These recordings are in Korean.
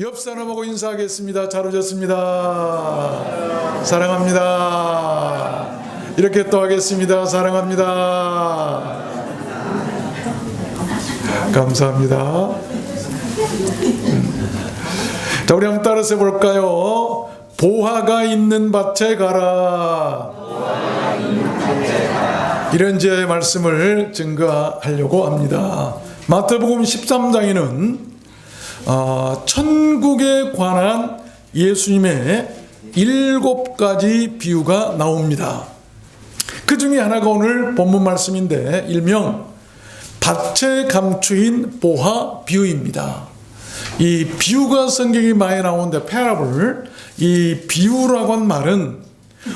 옆 사람하고 인사하겠습니다. 잘 오셨습니다. 사랑합니다. 이렇게 또 하겠습니다. 사랑합니다. 감사합니다. 자, 우리 한번 따라서 해볼까요? 보화가 있는 밭에 가라. 이런 제 말씀을 증거하려고 합니다. 마태복음 13장에는 천국에 관한 예수님의 7가지 비유가 나옵니다. 그 중에 하나가 오늘 본문 말씀인데 일명 밭에 감추인 보화 비유입니다. 이 비유가 성경에 많이 나오는데 패러블, 이 비유라고 한 말은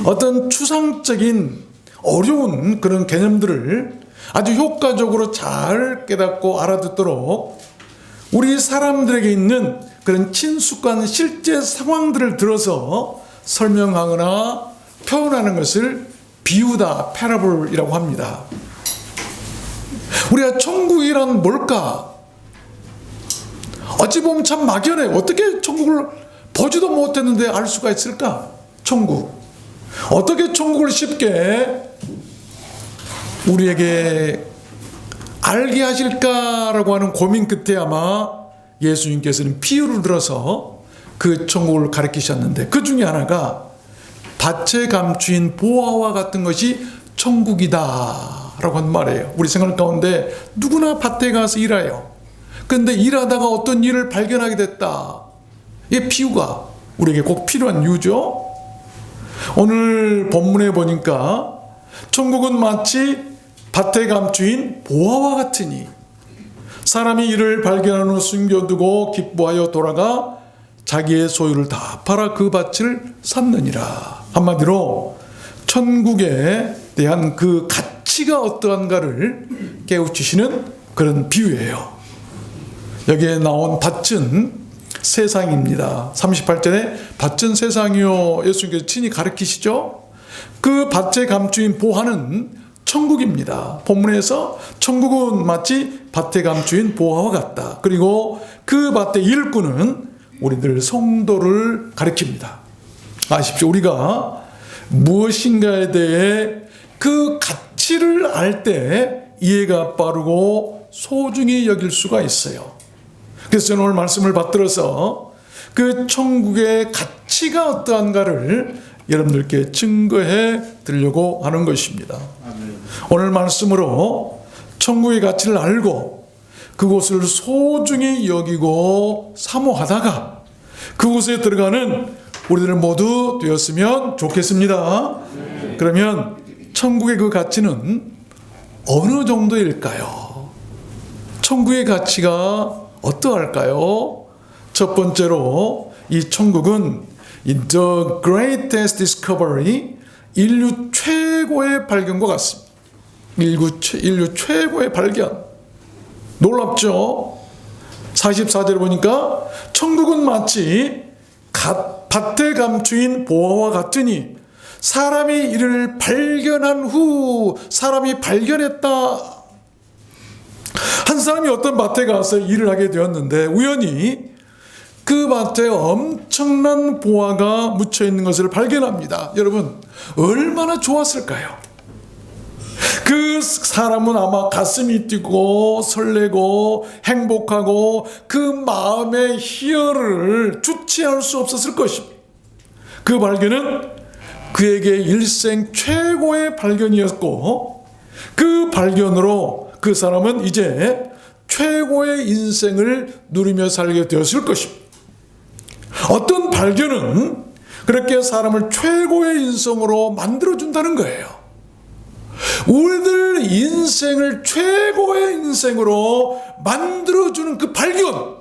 어떤 추상적인 어려운 그런 개념들을 아주 효과적으로 잘 깨닫고 알아듣도록 우리 사람들에게 있는 그런 친숙한 실제 상황들을 들어서 설명하거나 표현하는 것을 비유다, 패러블이라고 합니다. 우리가 천국이란 뭘까? 어찌 보면 참 막연해. 어떻게 천국을 보지도 못했는데 알 수가 있을까? 천국. 어떻게 천국을 쉽게 우리에게 알게 하실까라고 하는 고민 끝에 아마 예수님께서는 비유를 들어서 그 천국을 가르치셨는데 그 중에 하나가 밭에 감추인 보화와 같은 것이 천국이다 라고 한 말이에요. 우리 생활 가운데 누구나 밭에 가서 일해요. 그런데 일하다가 어떤 일을 발견하게 됐다. 이 비유가 우리에게 꼭 필요한 이유죠. 오늘 본문에 보니까 천국은 마치 밭에 감추인 보화와 같으니 사람이 이를 발견한 후 숨겨두고 기뻐하여 돌아가 자기의 소유를 다 팔아 그 밭을 샀느니라. 한마디로 천국에 대한 그 가치가 어떠한가를 깨우치시는 그런 비유예요. 여기에 나온 밭은 세상입니다. 38절에 밭은 세상이요 예수님께서 친히 가르치시죠. 그 밭에 감추인 보화는 천국입니다. 본문에서 천국은 마치 밭에 감추인 보화와 같다. 그리고 그 밭의 일꾼은 우리들 성도를 가리킵니다. 아십시오. 우리가 무엇인가에 대해 그 가치를 알 때 이해가 빠르고 소중히 여길 수가 있어요. 그래서 저는 오늘 말씀을 받들어서 그 천국의 가치가 어떠한가를 여러분들께 증거해 드리려고 하는 것입니다. 오늘 말씀으로 천국의 가치를 알고 그곳을 소중히 여기고 사모하다가 그곳에 들어가는 우리들 모두 되었으면 좋겠습니다. 그러면 천국의 그 가치는 어느 정도일까요? 천국의 가치가 어떠할까요? 첫 번째로 이 천국은 The Greatest Discovery, 인류 최고의 발견과 같습니다. 인류 최고의 발견. 놀랍죠? 44절 보니까 천국은 마치 밭에 감추인 보화와 같으니 사람이 이를 발견한 후 사람이 발견했다. 한 사람이 어떤 밭에 가서 일을 하게 되었는데 우연히 그 밭에 엄청난 보화가 묻혀 있는 것을 발견합니다. 여러분 얼마나 좋았을까요? 그 사람은 아마 가슴이 뛰고 설레고 행복하고 그 마음의 희열을 주체할 수 없었을 것입니다. 그 발견은 그에게 일생 최고의 발견이었고 그 발견으로 그 사람은 이제 최고의 인생을 누리며 살게 되었을 것입니다. 어떤 발견은 그렇게 사람을 최고의 인생으로 만들어준다는 거예요. 우리들 인생을 최고의 인생으로 만들어주는 그 발견,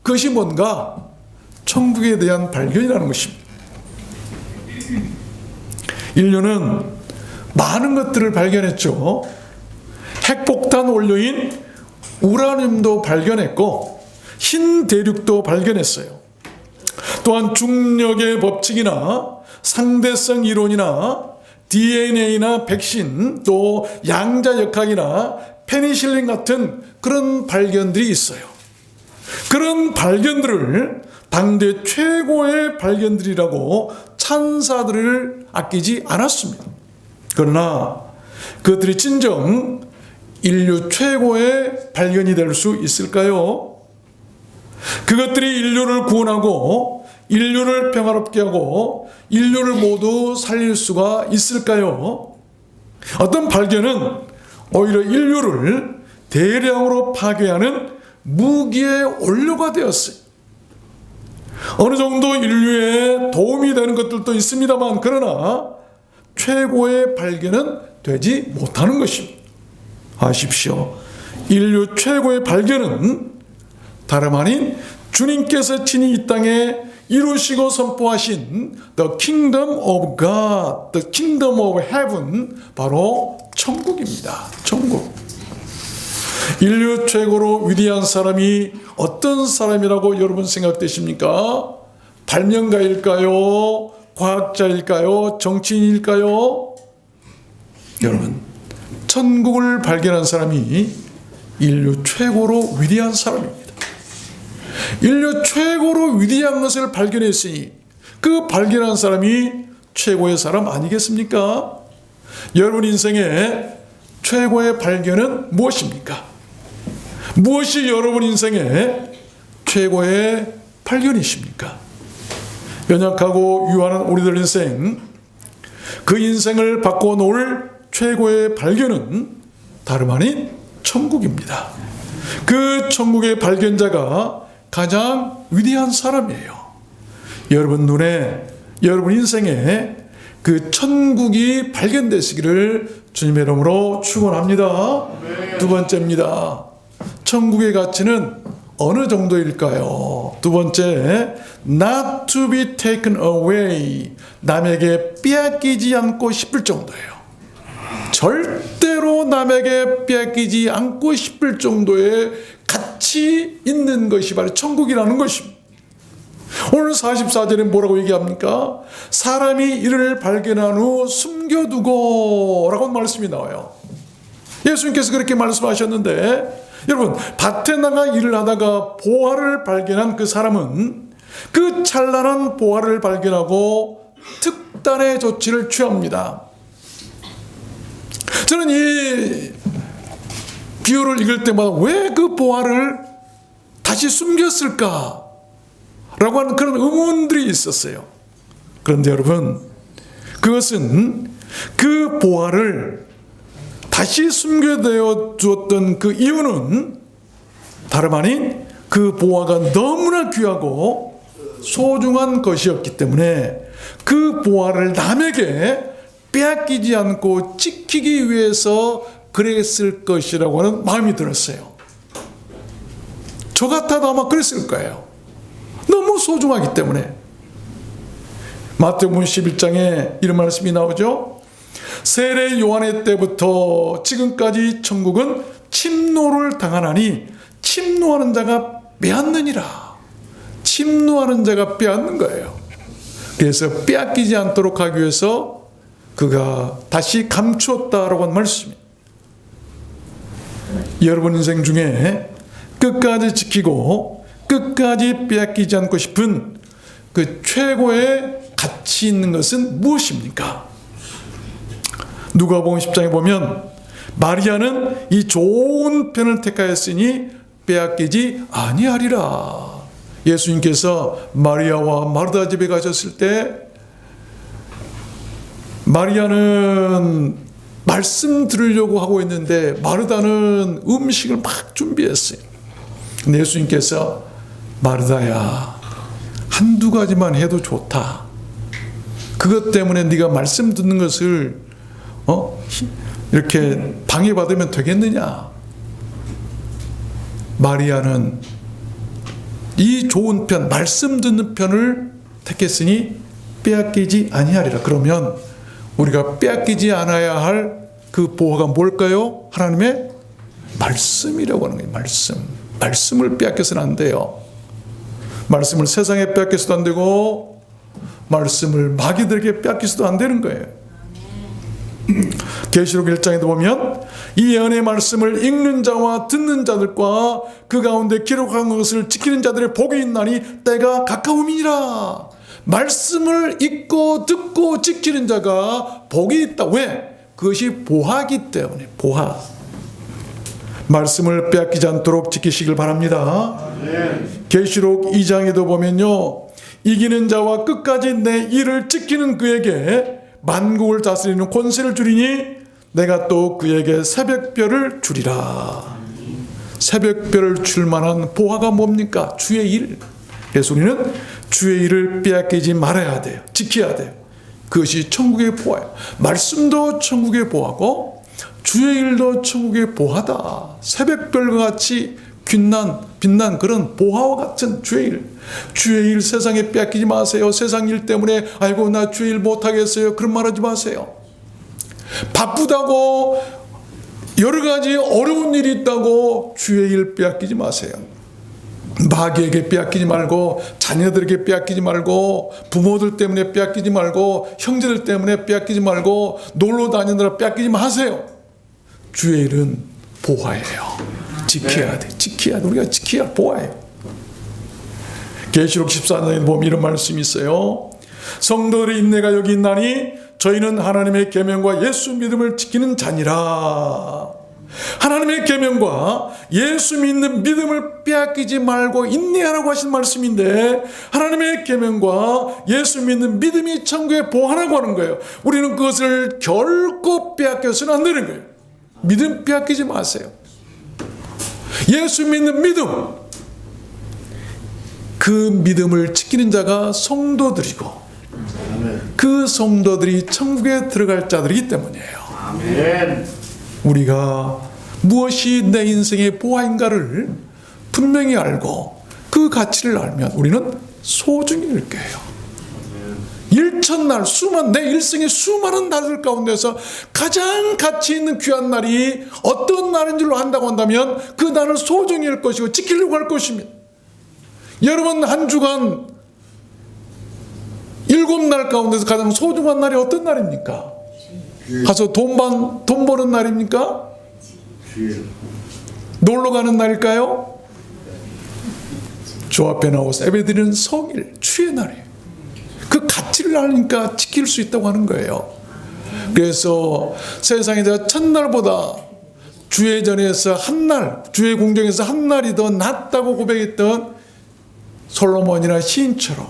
그것이 뭔가? 천국에 대한 발견이라는 것입니다. 인류는 많은 것들을 발견했죠. 핵폭탄 원료인 우라늄도 발견했고 흰 대륙도 발견했어요. 또한 중력의 법칙이나 상대성 이론이나 DNA나 백신, 또 양자역학이나 페니실린 같은 그런 발견들이 있어요. 그런 발견들을 당대 최고의 발견들이라고 찬사들을 아끼지 않았습니다. 그러나 그것들이 진정 인류 최고의 발견이 될 수 있을까요? 그것들이 인류를 구원하고 인류를 평화롭게 하고 인류를 모두 살릴 수가 있을까요? 어떤 발견은 오히려 인류를 대량으로 파괴하는 무기의 원료가 되었어요. 어느 정도 인류에 도움이 되는 것들도 있습니다만, 그러나 최고의 발견은 되지 못하는 것입니다. 아십시오. 인류 최고의 발견은 다름 아닌 주님께서 친히 이 땅에 이루시고 선포하신 The Kingdom of God, The Kingdom of Heaven, 바로 천국입니다. 천국. 인류 최고로 위대한 사람이 어떤 사람이라고 여러분 생각되십니까? 발명가일까요? 과학자일까요? 정치인일까요? 여러분, 천국을 발견한 사람이 인류 최고로 위대한 사람입니다. 인류 최고로 위대한 것을 발견했으니 그 발견한 사람이 최고의 사람 아니겠습니까? 여러분 인생의 최고의 발견은 무엇입니까? 무엇이 여러분 인생의 최고의 발견이십니까? 연약하고 유한한 우리들 인생, 그 인생을 바꿔놓을 최고의 발견은 다름 아닌 천국입니다. 그 천국의 발견자가 가장 위대한 사람이에요. 여러분 눈에, 여러분 인생에 그 천국이 발견되시기를 주님의 이름으로 축원합니다. 두 번째입니다. 천국의 가치는 어느 정도일까요? 두 번째, not to be taken away, 남에게 빼앗기지 않고 싶을 정도예요. 절대로 남에게 빼앗기지 않고 싶을 정도의 가치 있는 것이 바로 천국이라는 것입니다. 오늘 44절에 뭐라고 얘기합니까? 사람이 이를 발견한 후 숨겨두고 라고 말씀이 나와요. 예수님께서 그렇게 말씀하셨는데, 여러분, 밭에 나가 일을 하다가 보화를 발견한 그 사람은 그 찬란한 보화를 발견하고 특단의 조치를 취합니다. 저는 이 비유를 읽을 때마다 왜 그 보화를 다시 숨겼을까? 라고 하는 그런 의문들이 있었어요. 그런데 여러분, 그것은 그 보화를 다시 숨겨되어 주었던 그 이유는 다름 아닌 그 보화가 너무나 귀하고 소중한 것이었기 때문에 그 보화를 남에게 빼앗기지 않고 지키기 위해서 그랬을 것이라고 하는 마음이 들었어요. 저 같아도 아마 그랬을 거예요. 너무 소중하기 때문에. 마태복음 11장에 이런 말씀이 나오죠. 세례 요한의 때부터 지금까지 천국은 침노를 당하나니 침노하는 자가 빼앗느니라. 침노하는 자가 빼앗는 거예요. 그래서 빼앗기지 않도록 하기 위해서 그가 다시 감추었다라고 하는 말씀입니다. 여러분 인생 중에 끝까지 지키고 끝까지 빼앗기지 않고 싶은 그 최고의 가치 있는 것은 무엇입니까? 누가복음 10장에 보면 마리아는 이 좋은 편을 택하였으니 빼앗기지 아니하리라. 예수님께서 마리아와 마르다 집에 가셨을 때 마리아는 말씀 들으려고 하고 있는데 마르다는 음식을 막 준비했어요. 근데 예수님께서 마르다야, 한두 가지만 해도 좋다. 그것 때문에 네가 말씀 듣는 것을 이렇게 방해받으면 되겠느냐? 마리아는 이 좋은 편, 말씀 듣는 편을 택했으니 빼앗기지 아니하리라. 그러면 우리가 빼앗기지 않아야 할 그 보호가 뭘까요? 하나님의 말씀이라고 하는 거예요. 말씀을 빼앗겨서는 안 돼요. 말씀을 세상에 빼앗겨서도 안 되고 말씀을 마귀들에게 빼앗겨서도 안 되는 거예요. 계시록 1장에도 보면 이 예언의 말씀을 읽는 자와 듣는 자들과 그 가운데 기록한 것을 지키는 자들의 복이 있나니 때가 가까움이니라. 말씀을 읽고 듣고 지키는 자가 복이 있다. 왜? 그것이 보화기 때문에. 보화. 말씀을 빼앗기지 않도록 지키시길 바랍니다. 계시록 2장에도 보면요, 이기는 자와 끝까지 내 일을 지키는 그에게 만국을 다스리는 권세를 주리니 내가 또 그에게 새벽별을 주리라. 새벽별을 줄 만한 보화가 뭡니까? 주의 일. 그래서 우리는 주의 일을 빼앗기지 말아야 돼요. 지켜야 돼요. 그것이 천국의 보화예요. 말씀도 천국의 보화고 주의 일도 천국의 보화다. 새벽별과 같이 빛난 그런 보화와 같은 주의 일. 주의 일 세상에 빼앗기지 마세요. 세상 일 때문에 아이고 나 주의 일 못하겠어요. 그런 말 하지 마세요. 바쁘다고 여러 가지 어려운 일이 있다고 주의 일 빼앗기지 마세요. 마귀에게 빼앗기지 말고, 자녀들에게 빼앗기지 말고, 부모들 때문에 빼앗기지 말고, 형제들 때문에 빼앗기지 말고, 놀러 다니느라 빼앗기지 마세요. 주의 일은 보화예요. 지켜야 돼. 지켜야 돼. 우리가 지켜야 보화예요. 계시록 14장에 보면 이런 말씀이 있어요. 성도들의 인내가 여기 있나니 저희는 하나님의 계명과 예수 믿음을 지키는 자니라. 하나님의 계명과 예수 믿는 믿음을 빼앗기지 말고 인내하라고 하신 말씀인데, 하나님의 계명과 예수 믿는 믿음이 천국의 보화라고 하는 거예요. 우리는 그것을 결코 빼앗겨서는 안 되는 거예요. 믿음 빼앗기지 마세요. 예수 믿는 믿음, 그 믿음을 지키는 자가 성도들이고 그 성도들이 천국에 들어갈 자들이기 때문이에요. 아멘. 우리가 무엇이 내 인생의 보화인가를 분명히 알고 그 가치를 알면 우리는 소중히 일 거예요. 일천날 내 일생의 수많은 날들 가운데서 가장 가치 있는 귀한 날이 어떤 날인 줄로 한다고 한다면 그 날을 소중히 할 것이고 지키려고 할 것입니다. 여러분 한 주간 7날 가운데서 가장 소중한 날이 어떤 날입니까? 가서 돈 버는 날입니까? 놀러 가는 날일까요? 주 앞에 나와서 예배드리는 성일, 주의 날이에요. 그 가치를 아니까 지킬 수 있다고 하는 거예요. 그래서 세상에서 첫날보다 주의 전에서 한 날, 주의 공정에서 한 날이 더 낫다고 고백했던 솔로몬이나 시인처럼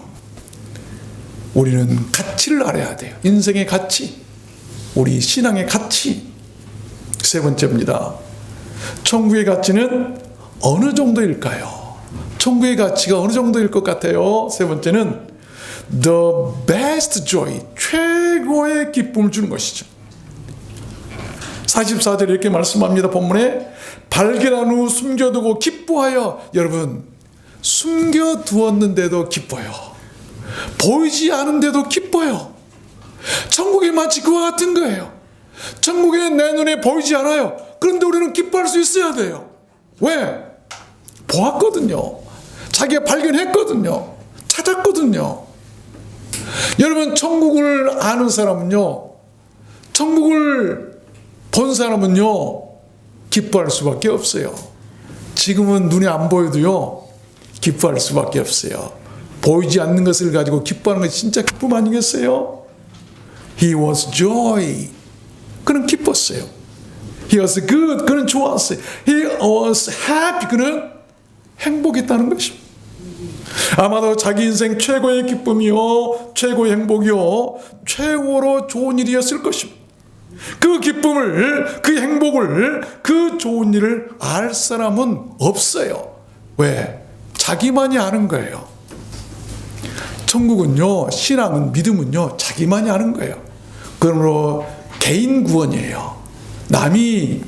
우리는 가치를 알아야 돼요. 인생의 가치, 우리 신앙의 가치. 세 번째입니다. 천국의 가치는 어느 정도일까요? 천국의 가치가 어느 정도일 것 같아요? 세 번째는 the best joy, 최고의 기쁨을 주는 것이죠. 44절에 이렇게 말씀합니다. 본문에 발견한 후 숨겨두고 기뻐하여. 여러분, 숨겨두었는데도 기뻐요. 보이지 않은데도 기뻐요. 천국이 마치 그와 같은 거예요. 천국에 내 눈에 보이지 않아요. 그런데 우리는 기뻐할 수 있어야 돼요. 왜? 보았거든요. 자기가 발견했거든요. 찾았거든요. 여러분, 천국을 아는 사람은요, 천국을 본 사람은요, 기뻐할 수밖에 없어요. 지금은 눈에 안 보여도요, 기뻐할 수밖에 없어요. 보이지 않는 것을 가지고 기뻐하는 것이 진짜 기쁨 아니겠어요? He was joy. 그는 기뻤어요. He was good. 그는 좋았어요. He was happy. 그는 행복했다는 것입니다. 아마도 자기 인생 최고의 기쁨이요, 최고의 행복이요, 최고로 좋은 일이었을 것입니다. 그 기쁨을, 그 행복을, 그 좋은 일을 알 사람은 없어요. 왜? 자기만이 아는 거예요. 천국은요, 신앙은, 믿음은요, 자기만이 아는 거예요. 그러므로 개인 구원이에요. 남이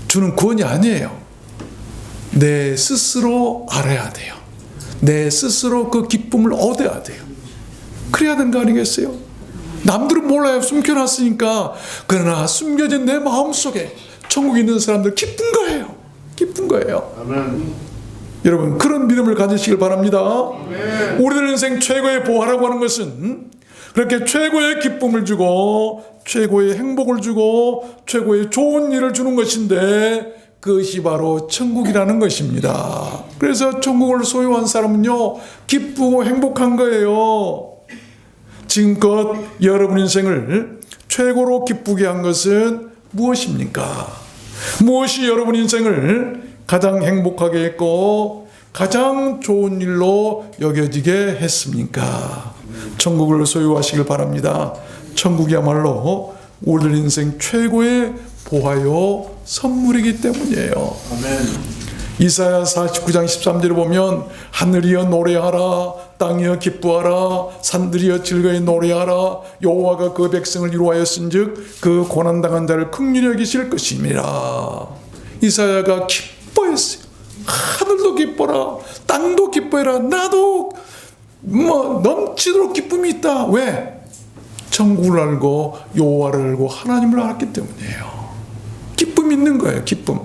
주는 구원이 아니에요. 내 스스로 알아야 돼요. 내 스스로 그 기쁨을 얻어야 돼요. 그래야 되는 거 아니겠어요? 남들은 몰라요. 숨겨놨으니까. 그러나 숨겨진 내 마음속에 천국에 있는 사람들 기쁜 거예요. 기쁜 거예요. 아멘. 여러분, 그런 믿음을 가지시길 바랍니다. 아멘. 우리들 인생 최고의 보화라고 하는 것은 그렇게 최고의 기쁨을 주고 최고의 행복을 주고 최고의 좋은 일을 주는 것인데 그것이 바로 천국이라는 것입니다. 그래서 천국을 소유한 사람은요, 기쁘고 행복한 거예요. 지금껏 여러분 인생을 최고로 기쁘게 한 것은 무엇입니까? 무엇이 여러분 인생을 가장 행복하게 했고 가장 좋은 일로 여겨지게 했습니까? 천국을 소유하시길 바랍니다. 천국이야말로 우리들 인생 최고의 보화요 선물이기 때문이에요. 아멘. 이사야 49장 13절에 보면 하늘이여 노래하라, 땅이여 기뻐하라, 산들이여 즐거이 노래하라, 여호와가 그 백성을 이루하였은즉 그 고난당한 자를 긍휼히 여기실 것입니다. 이사야가 기뻐했어요. 하늘도 기뻐라, 땅도 기뻐해라, 나도 넘치도록 기쁨이 있다. 왜? 천국을 알고 여호와를 알고 하나님을 알았기 때문이에요. 기쁨이 있는 거예요. 기쁨.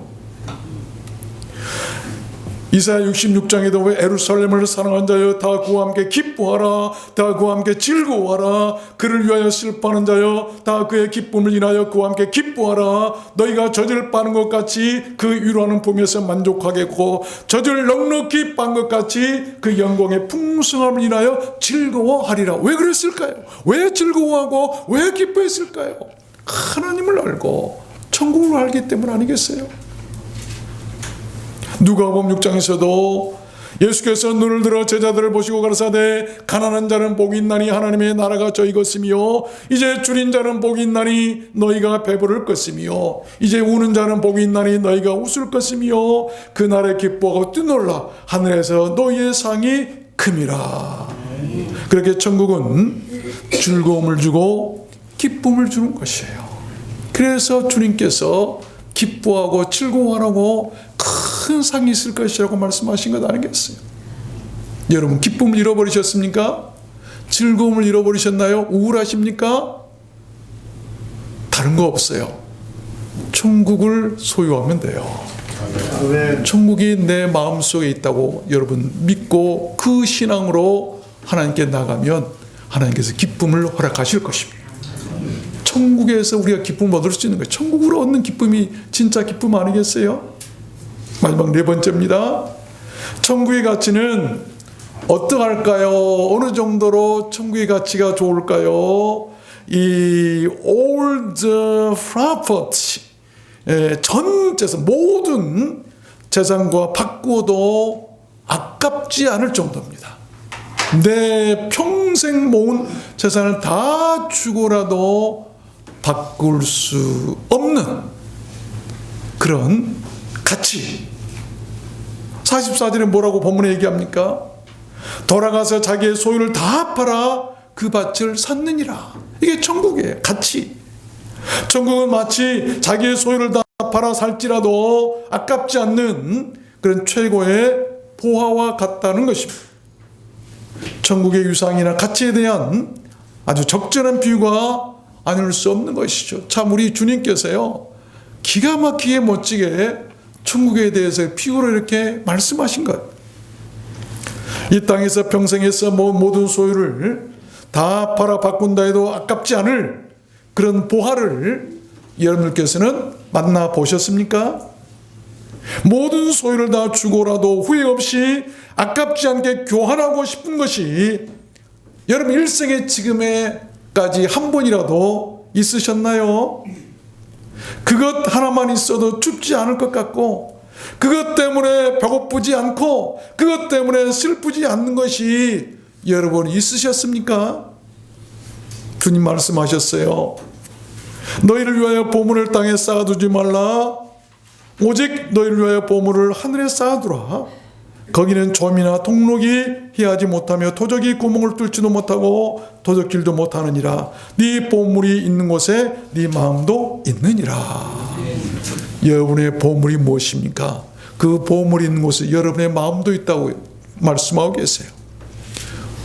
이사야 66장에도 왜 예루살렘을 사랑한 자여 다 그와 함께 기뻐하라, 다 그와 함께 즐거워하라, 그를 위하여 슬퍼하는 자여 다 그의 기쁨을 인하여 그와 함께 기뻐하라. 너희가 젖을 빠는 것 같이 그 위로하는 봄에서 만족하겠고 젖을 넉넉히 빤 것 같이 그 영광의 풍성함을 인하여 즐거워하리라. 왜 그랬을까요? 왜 즐거워하고 왜 기뻐했을까요? 하나님을 알고 천국을 알기 때문 아니겠어요? 누가복음 6장에서도 예수께서 눈을 들어 제자들을 보시고 가라사대 가난한 자는 복이 있나니 하나님의 나라가 저희 것이며 이제 줄인 자는 복이 있나니 너희가 배부를 것이며 이제 우는 자는 복이 있나니 너희가 웃을 것이며 그날에 기뻐하고 뛰놀라 하늘에서 너희의 상이 큼이라. 그렇게 천국은 즐거움을 주고 기쁨을 주는 것이에요. 그래서 주님께서 기뻐하고 즐거워하라고 큰 상이 있을 것이라고 말씀하신 것 아니겠어요? 여러분 기쁨을 잃어버리셨습니까? 즐거움을 잃어버리셨나요? 우울하십니까? 다른 거 없어요. 천국을 소유하면 돼요. 천국이 내 마음속에 있다고 여러분 믿고 그 신앙으로 하나님께 나가면 하나님께서 기쁨을 허락하실 것입니다. 천국에서 우리가 기쁨을 얻을 수 있는 거예요. 천국으로 얻는 기쁨이 진짜 기쁨 아니겠어요? 마지막 네 번째입니다. 천국의 가치는 어떠할까요? 어느 정도로 천국의 가치가 좋을까요? 이 old property, 전 재산, 모든 재산과 바꾸어도 아깝지 않을 정도입니다. 내 평생 모은 재산을 다 주고라도 바꿀 수 없는 그런 가치. 44절에 뭐라고 본문에 얘기합니까? 돌아가서 자기의 소유를 다 팔아 그 밭을 샀느니라. 이게 천국이에요. 가치. 천국은 마치 자기의 소유를 다 팔아 살지라도 아깝지 않는 그런 최고의 보화와 같다는 것입니다. 천국의 유상이나 가치에 대한 아주 적절한 비유가 아닐 수 없는 것이죠. 참 우리 주님께서요 기가 막히게 멋지게 천국에 대해서 비유로 이렇게 말씀하신 것. 이 땅에서 평생에서 모든 소유를 다 팔아 바꾼다 해도 아깝지 않을 그런 보화를 여러분들께서는 만나보셨습니까? 모든 소유를 다 주고라도 후회 없이 아깝지 않게 교환하고 싶은 것이 여러분 일생의 지금에까지 한 번이라도 있으셨나요? 그것 하나만 있어도 춥지 않을 것 같고 그것 때문에 배고프지 않고 그것 때문에 슬프지 않는 것이 여러분 있으셨습니까? 주님 말씀하셨어요. 너희를 위하여 보물을 땅에 쌓아두지 말라. 오직 너희를 위하여 보물을 하늘에 쌓아두라. 거기는 좀이나 통록이 희하지 못하며 토적이 구멍을 뚫지도 못하고 도적질도 못하느니라. 네 보물이 있는 곳에 네 마음도 있느니라. 여러분의 보물이 무엇입니까? 그 보물이 있는 곳에 여러분의 마음도 있다고 말씀하고 계세요.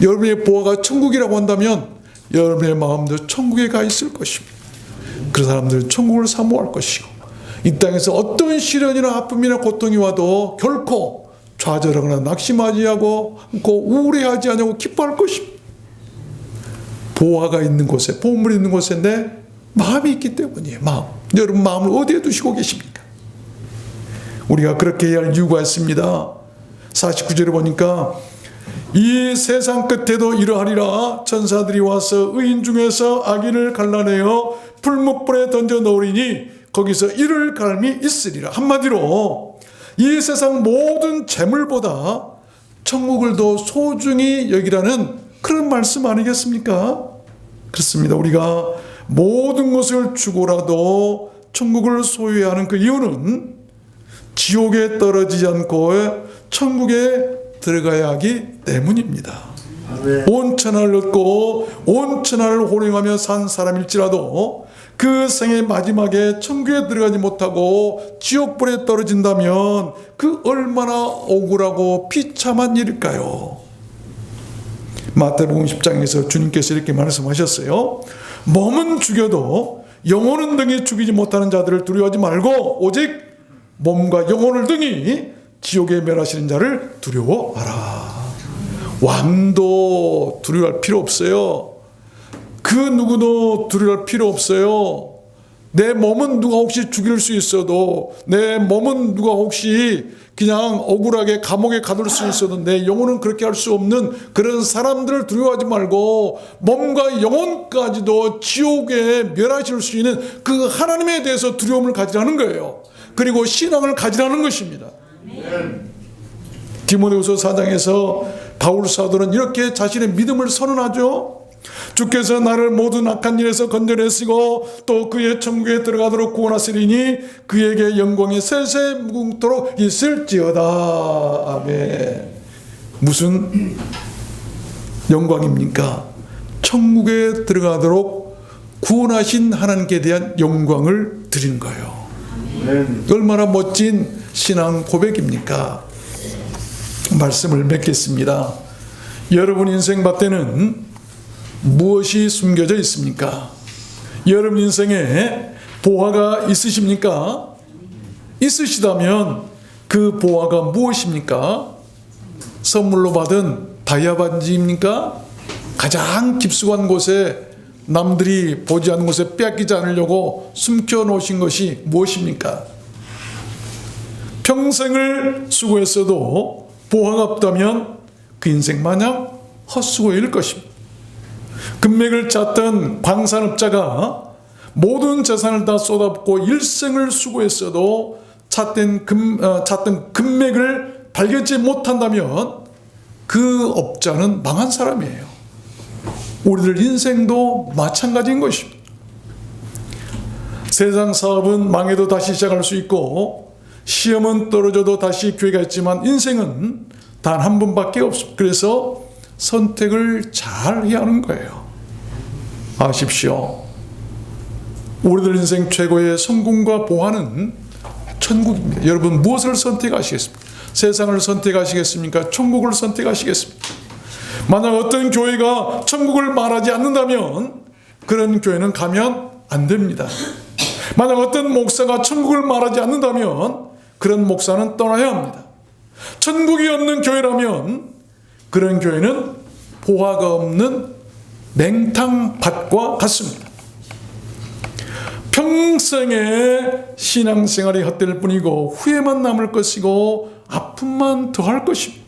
여러분의 보화가 천국이라고 한다면 여러분의 마음도 천국에 가 있을 것입니다. 그 사람들은 천국을 사모할 것이고 이 땅에서 어떤 시련이나 아픔이나 고통이 와도 결코 좌절하거나 낙심하지 않고 우울해하지 않고 기뻐할 것입니다. 보화가 있는 곳에, 보물이 있는 곳에 내 마음이 있기 때문이에요. 마음. 여러분 마음을 어디에 두시고 계십니까? 우리가 그렇게 해야 할 이유가 있습니다. 49절에 보니까 이 세상 끝에도 이러하리라. 천사들이 와서 의인 중에서 악인을 갈라내어 풀무불에 던져 넣으리니 거기서 이를 갈미 있으리라. 한마디로 이 세상 모든 재물보다 천국을 더 소중히 여기라는 그런 말씀 아니겠습니까? 그렇습니다. 우리가 모든 것을 주고라도 천국을 소유해야 하는 그 이유는 지옥에 떨어지지 않고 천국에 들어가야 하기 때문입니다. 온 천하를 얻고 온 천하를 호령하며 산 사람일지라도 그 생의 마지막에 천국에 들어가지 못하고 지옥불에 떨어진다면 그 얼마나 억울하고 비참한 일일까요? 마태복음 10장에서 주님께서 이렇게 말씀하셨어요. 몸은 죽여도 영혼은 등이 죽이지 못하는 자들을 두려워하지 말고 오직 몸과 영혼을 등이 지옥에 멸하시는 자를 두려워하라. 왕도 두려워할 필요 없어요. 그 누구도 두려워할 필요 없어요. 내 몸은 누가 혹시 죽일 수 있어도, 내 몸은 누가 혹시 그냥 억울하게 감옥에 가둘 수 있어도 내 영혼은 그렇게 할 수 없는 그런 사람들을 두려워하지 말고 몸과 영혼까지도 지옥에 멸하실 수 있는 그 하나님에 대해서 두려움을 가지라는 거예요. 그리고 신앙을 가지라는 것입니다. 디모데후서 4장에서 바울 사도는 이렇게 자신의 믿음을 선언하죠. 주께서 나를 모든 악한 일에서 건져내시고 또 그의 천국에 들어가도록 구원하시리니 그에게 영광이 세세 무궁토록 있을지어다. 아멘. 무슨 영광입니까? 천국에 들어가도록 구원하신 하나님께 대한 영광을 드리는 거예요. 얼마나 멋진 신앙 고백입니까? 말씀을 맺겠습니다. 여러분 인생 밭에는 무엇이 숨겨져 있습니까? 여러분 인생에 보화가 있으십니까? 있으시다면 그 보화가 무엇입니까? 선물로 받은 다이아 반지입니까? 가장 깊숙한 곳에 남들이 보지 않는 곳에 빼앗기지 않으려고 숨겨 놓으신 것이 무엇입니까? 평생을 수고했어도 보화가 없다면 그 인생 마냥 헛수고일 것입니다. 금맥을 찾던 광산업자가 모든 재산을 다 쏟아붓고 일생을 수고했어도 찾던 금맥을 발견치 못한다면 그 업자는 망한 사람이에요. 우리들 인생도 마찬가지인 것입니다. 세상 사업은 망해도 다시 시작할 수 있고 시험은 떨어져도 다시 기회가 있지만 인생은 단 한 번밖에 없습니다. 그래서 선택을 잘 해야 하는 거예요. 아십시오. 우리들 인생 최고의 성공과 보화는 천국입니다. 여러분 무엇을 선택하시겠습니까? 세상을 선택하시겠습니까? 천국을 선택하시겠습니까? 만약 어떤 교회가 천국을 말하지 않는다면 그런 교회는 가면 안 됩니다. 만약 어떤 목사가 천국을 말하지 않는다면 그런 목사는 떠나야 합니다. 천국이 없는 교회라면 그런 교회는 보화가 없는 맹탕밭과 같습니다. 평생의 신앙생활이 헛될 뿐이고 후회만 남을 것이고 아픔만 더할 것입니다.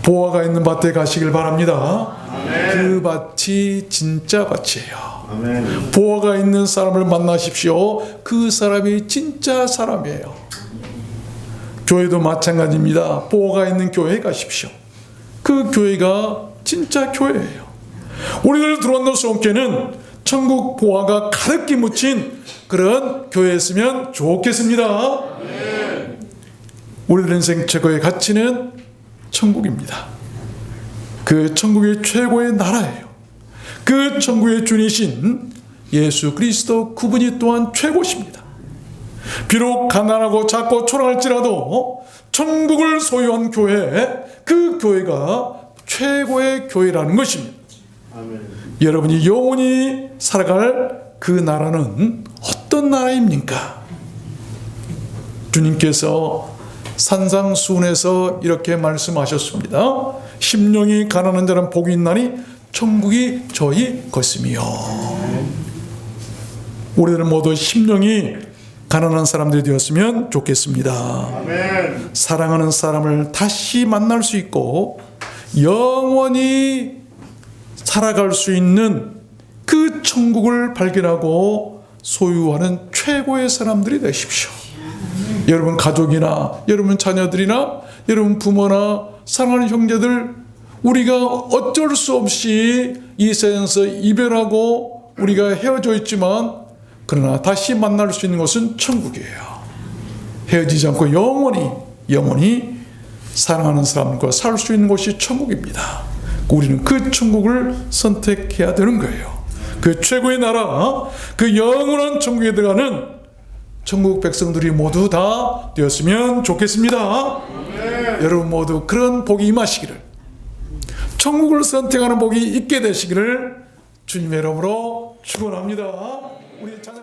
보화가 있는 밭에 가시길 바랍니다. 아멘. 그 밭이 진짜 밭이에요. 아멘. 보화가 있는 사람을 만나십시오. 그 사람이 진짜 사람이에요. 교회도 마찬가지입니다. 보화가 있는 교회에 가십시오. 그 교회가 진짜 교회예요. 우리들 들어왔는 수원교회는 천국 보화가 가득히 묻힌 그런 교회였으면 좋겠습니다. 아멘. 우리들 인생 최고의 가치는 천국입니다. 그 천국의 최고의 나라예요. 그 천국의 주이신 예수 그리스도 그분이 또한 최고십니다. 비록 가난하고 작고 초라할지라도 천국을 소유한 교회, 그 교회가 최고의 교회라는 것입니다. 아멘. 여러분이 영원히 살아갈 그 나라는 어떤 나라입니까? 주님께서 산상수훈에서 이렇게 말씀하셨습니다. 심령이 가난한 자는 복이 있나니 천국이 저희 것이며. 우리들은 모두 심령이 가난한 사람들이 되었으면 좋겠습니다. 아멘. 사랑하는 사람을 다시 만날 수 있고 영원히 살아갈 수 있는 그 천국을 발견하고 소유하는 최고의 사람들이 되십시오. 여러분 가족이나 여러분 자녀들이나 여러분 부모나 사랑하는 형제들, 우리가 어쩔 수 없이 이 세상에서 이별하고 우리가 헤어져 있지만 그러나 다시 만날 수 있는 것은 천국이에요. 헤어지지 않고 영원히 사랑하는 사람과 살 수 있는 곳이 천국입니다. 우리는 그 천국을 선택해야 되는 거예요. 그 최고의 나라, 그 영원한 천국에 들어가는 천국 백성들이 모두 다 되었으면 좋겠습니다. 여러분 모두 그런 복이 임하시기를, 천국을 선택하는 복이 있게 되시기를 주님의 이름으로 축원합니다. 우리 찬양